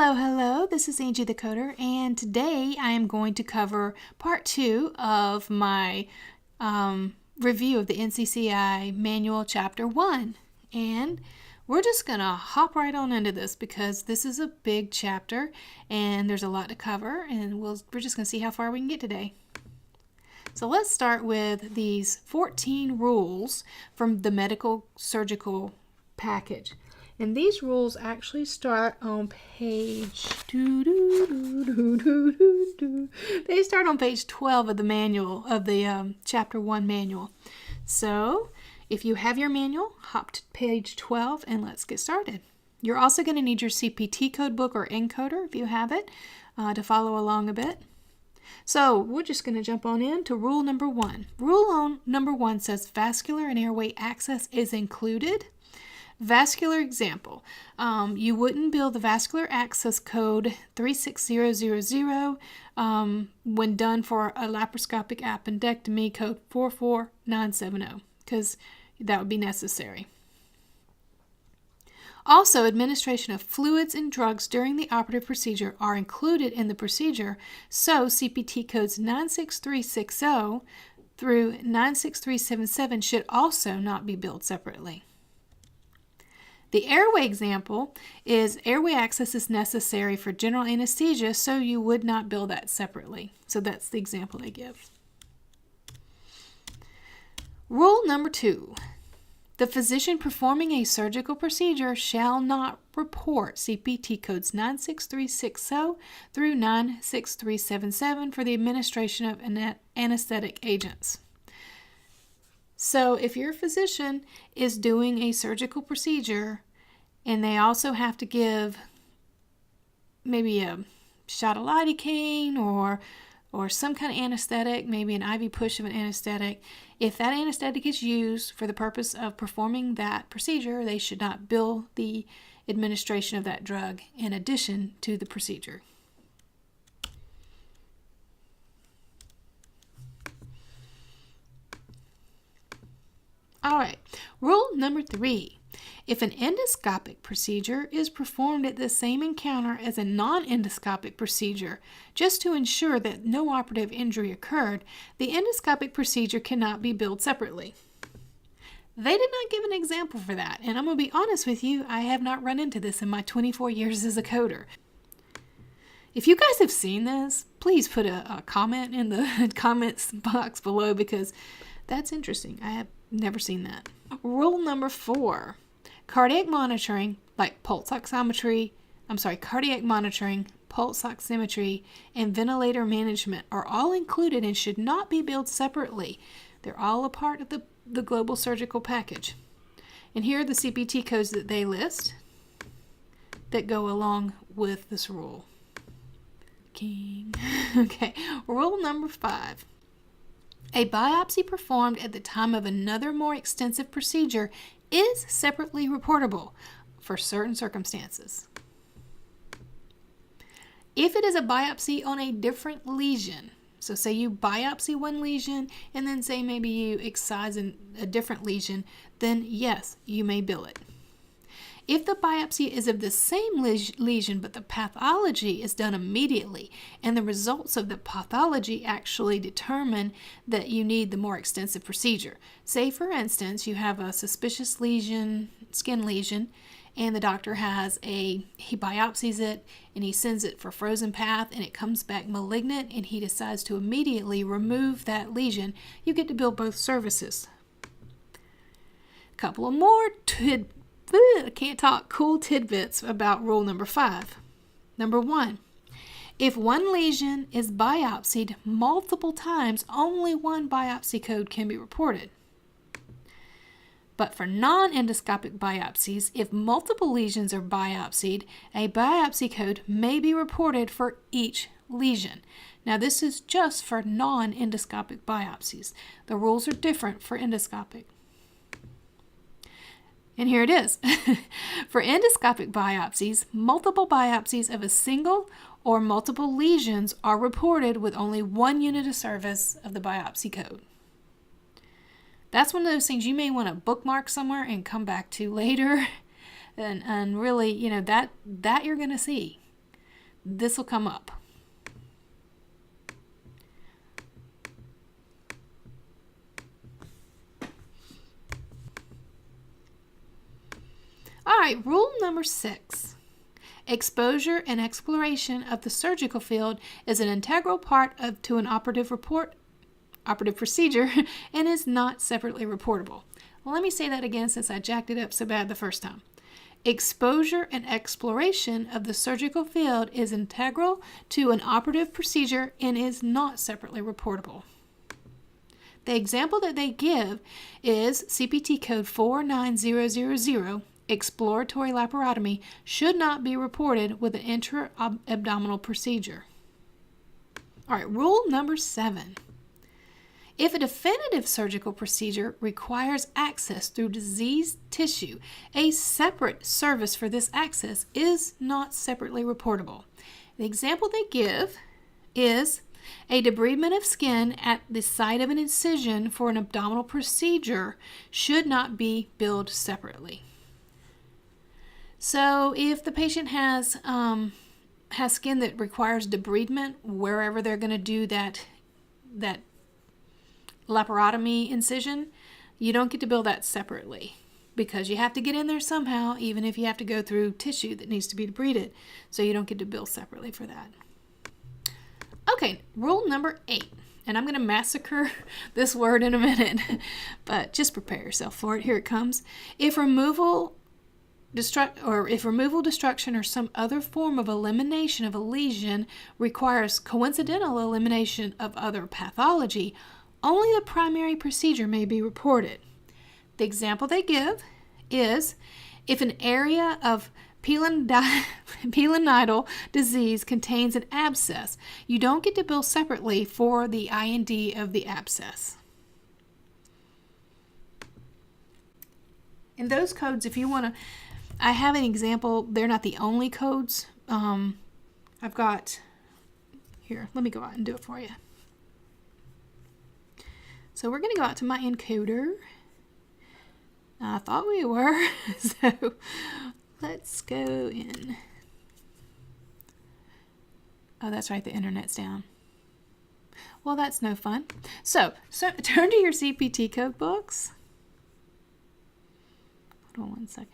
Hello, this is Angie the Coder, and today I am going to cover part 2 of my review of the NCCI Manual Chapter 1. And we're just going to hop right on into this because this is a big chapter and there's a lot to cover, and we're just going to see how far we can get today. So let's start with these 14 rules from the medical surgical package. And these rules actually start on page They start on page 12 of the manual, of the chapter 1 manual. So if you have your manual, hop to page 12 and let's get started. You're also going to need your CPT code book or encoder if you have it to follow along a bit. So we're just going to jump on in to rule number 1. Number 1 says vascular and airway access is included. Vascular example, you wouldn't bill the vascular access code 36000 when done for a laparoscopic appendectomy code 44970 because that would be necessary. Also, administration of fluids and drugs during the operative procedure are included in the procedure, so CPT codes 96360 through 96377 should also not be billed separately. The airway example is airway access is necessary for general anesthesia, so you would not bill that separately. So that's the example they give. Rule number 2. The physician performing a surgical procedure shall not report CPT codes 96360 through 96377 for the administration of anesthetic agents. So if your physician is doing a surgical procedure and they also have to give maybe a shot of lidocaine or some kind of anesthetic, maybe an IV push of an anesthetic, if that anesthetic is used for the purpose of performing that procedure, they should not bill the administration of that drug in addition to the procedure. All right, rule number 3. If an endoscopic procedure is performed at the same encounter as a non-endoscopic procedure, just to ensure that no operative injury occurred, the endoscopic procedure cannot be billed separately. They did not give an example for that, and I'm going to be honest with you, I have not run into this in my 24 years as a coder. If you guys have seen this, please put a comment in the comments box below because that's interesting. I have never seen that. Rule number 4. Cardiac monitoring, like pulse oximetry, and ventilator management are all included and should not be billed separately. They're all a part of the global surgical package. And here are the CPT codes that they list that go along with this rule. Okay, rule number 5. A biopsy performed at the time of another more extensive procedure is separately reportable for certain circumstances. If it is a biopsy on a different lesion, so say you biopsy one lesion and then say maybe you excise a different lesion, then yes, you may bill it. If the biopsy is of the same lesion but the pathology is done immediately and the results of the pathology actually determine that you need the more extensive procedure. Say for instance you have a suspicious lesion, skin lesion, and the doctor he biopsies it and he sends it for frozen path and it comes back malignant and he decides to immediately remove that lesion, you get to bill both services. A couple of more cool tidbits about rule number 5. Number 1, if one lesion is biopsied multiple times, only one biopsy code can be reported. But for non-endoscopic biopsies, if multiple lesions are biopsied, a biopsy code may be reported for each lesion. Now this is just for non-endoscopic biopsies. The rules are different for endoscopic. And here it is. For endoscopic biopsies, multiple biopsies of a single or multiple lesions are reported with only one unit of service of the biopsy code. That's one of those things you may want to bookmark somewhere and come back to later and really, that you're going to see. this will come up. All right, rule number 6. Exposure and exploration of the surgical field is an integral part to an operative procedure and is not separately reportable. Well, let me say that again since I jacked it up so bad the first time. Exposure and exploration of the surgical field is integral to an operative procedure and is not separately reportable. The example that they give is CPT code 49000. Exploratory laparotomy should not be reported with an intra-abdominal procedure. All right, rule number 7. If a definitive surgical procedure requires access through diseased tissue, a separate service for this access is not separately reportable. The example they give is a debridement of skin at the site of an incision for an abdominal procedure should not be billed separately. So if the patient has skin that requires debridement wherever they're going to do that laparotomy incision, you don't get to bill that separately because you have to get in there somehow, even if you have to go through tissue that needs to be debrided. So you don't get to bill separately for that. Okay, rule number 8. And I'm going to massacre this word in a minute, but just prepare yourself for it. Here it comes. If removal, destruction, or some other form of elimination of a lesion requires coincidental elimination of other pathology, only the primary procedure may be reported. The example they give is if an area of pilonidal disease contains an abscess, you don't get to bill separately for the IND of the abscess. In those codes, if you want to, I have an example. They're not the only codes. I've got, here, let me go out and do it for you. So we're going to go out to my encoder. I thought we were. So let's go in. Oh, that's right. The internet's down. Well, that's no fun. So turn to your CPT code books. Hold on one second.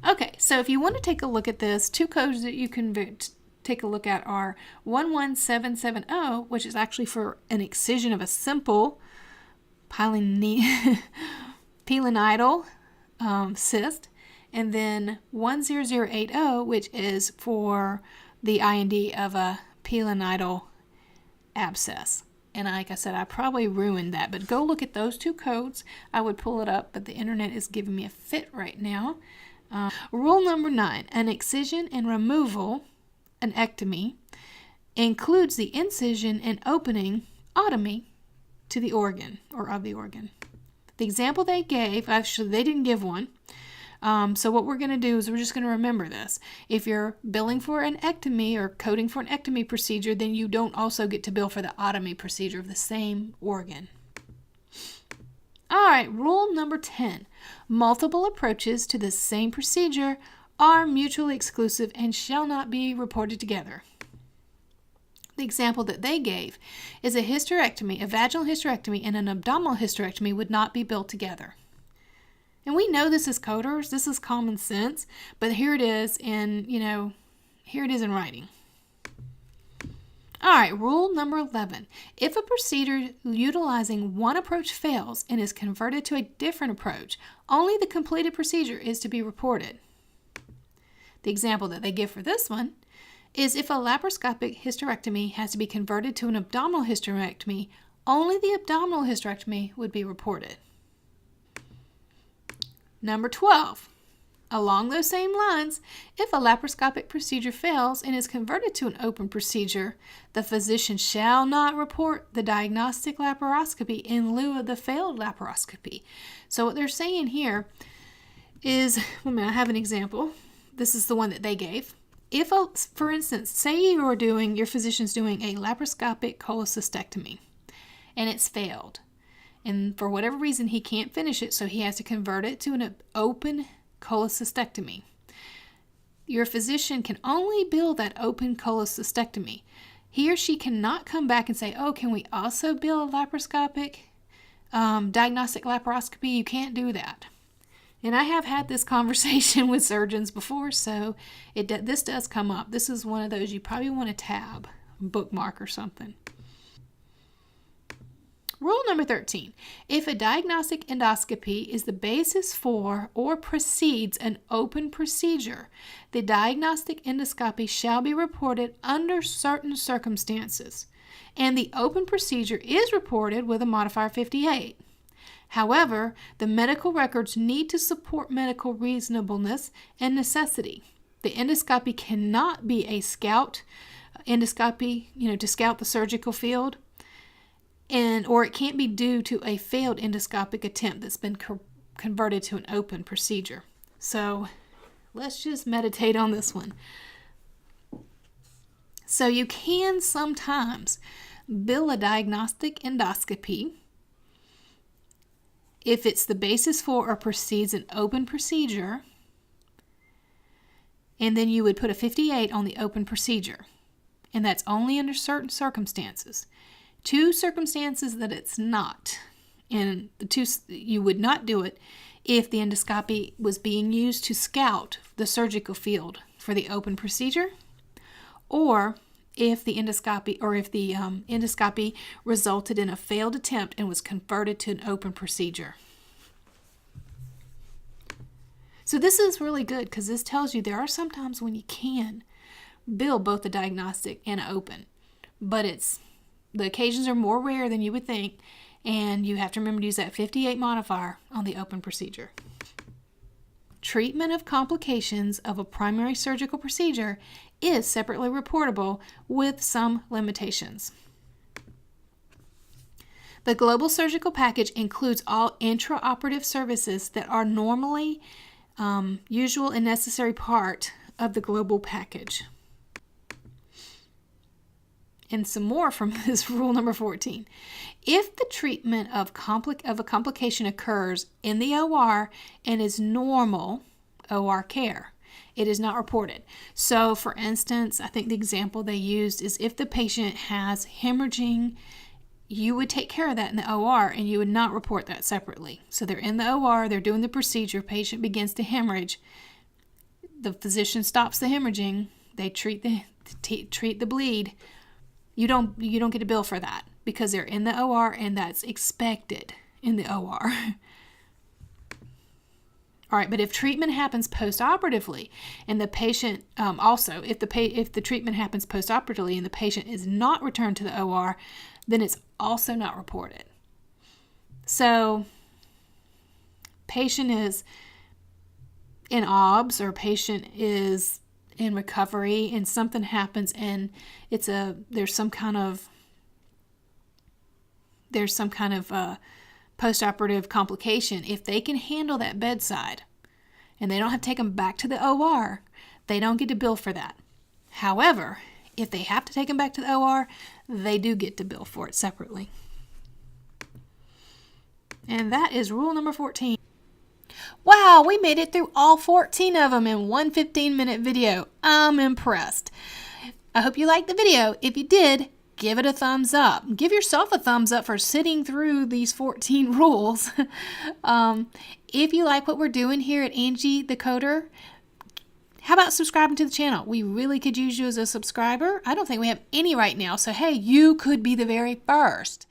Okay, so if you want to take a look at this, 2 codes that you can take a look at are 11770, which is actually for an excision of a simple pilonidal cyst, and then 10080, which is for the IND of a pilonidal abscess. And like I said, I probably ruined that, but go look at those 2 codes. I would pull it up, but the internet is giving me a fit right now. Rule number 9, an excision and removal, an ectomy, includes the incision and opening, otomy, to the organ or of the organ. The example they gave, actually they didn't give one, so what we're going to do is we're just going to remember this. If you're billing for an ectomy or coding for an ectomy procedure, then you don't also get to bill for the otomy procedure of the same organ. All right, rule number 10. Multiple approaches to the same procedure are mutually exclusive and shall not be reported together. The example that they gave is a hysterectomy, a vaginal hysterectomy, and an abdominal hysterectomy would not be billed together. And we know this is coders, this is common sense, but here it is in, here it is in writing. All right, rule number 11. If a procedure utilizing one approach fails and is converted to a different approach, only the completed procedure is to be reported. The example that they give for this one is if a laparoscopic hysterectomy has to be converted to an abdominal hysterectomy, only the abdominal hysterectomy would be reported. Number 12. Along those same lines, if a laparoscopic procedure fails and is converted to an open procedure, the physician shall not report the diagnostic laparoscopy in lieu of the failed laparoscopy. So what they're saying here is, I have an example. This is the one that they gave. If, for instance, say your physician's doing a laparoscopic cholecystectomy and it's failed, and for whatever reason he can't finish it, so he has to convert it to an open cholecystectomy. Your physician can only bill that open cholecystectomy. He or she cannot come back and say, oh, can we also bill a laparoscopic diagnostic laparoscopy? You can't do that. And I have had this conversation with surgeons before, so this does come up. This is one of those you probably want to tab, bookmark or something. Rule number 13. If a diagnostic endoscopy is the basis for or precedes an open procedure, the diagnostic endoscopy shall be reported under certain circumstances, and the open procedure is reported with a modifier 58. However, the medical records need to support medical reasonableness and necessity. The endoscopy cannot be a scout endoscopy, to scout the surgical field, or it can't be due to a failed endoscopic attempt that's been converted to an open procedure. So let's just meditate on this one. So you can sometimes bill a diagnostic endoscopy if it's the basis for or precedes an open procedure, and then you would put a 58 on the open procedure, and that's only under certain circumstances. Two circumstances that it's not, and you would not do it if the endoscopy was being used to scout the surgical field for the open procedure, or if the endoscopy resulted in a failed attempt and was converted to an open procedure. So this is really good because this tells you there are some times when you can bill both the diagnostic and an open, but the occasions are more rare than you would think, and you have to remember to use that 58 modifier on the open procedure. Treatment of complications of a primary surgical procedure is separately reportable with some limitations. The global surgical package includes all intraoperative services that are normally usual and necessary part of the global package. And some more from this rule number 14. If the treatment of a complication occurs in the OR and is normal OR care, it is not reported. So, for instance, I think the example they used is if the patient has hemorrhaging, you would take care of that in the OR and you would not report that separately. So they're in the OR, they're doing the procedure, patient begins to hemorrhage, the physician stops the hemorrhaging, they treat the bleed. You don't get a bill for that because they're in the OR and that's expected in the OR. All right, but if treatment happens post-operatively and the patient if the treatment happens post-operatively and the patient is not returned to the OR, then it's also not reported. So patient is in OBS or patient is in recovery and something happens and there's some kind of post-operative complication. If they can handle that bedside and they don't have to take them back to the OR, they don't get to bill for that. However, if they have to take them back to the OR, they do get to bill for it separately. And that is rule number 14. Wow, we made it through all 14 of them in one 15-minute video. I'm impressed. I hope you liked the video. If you did, give it a thumbs up. Give yourself a thumbs up for sitting through these 14 rules. If you like what we're doing here at Angie the Coder, how about subscribing to the channel? We really could use you as a subscriber. I don't think we have any right now, so hey, you could be the very first.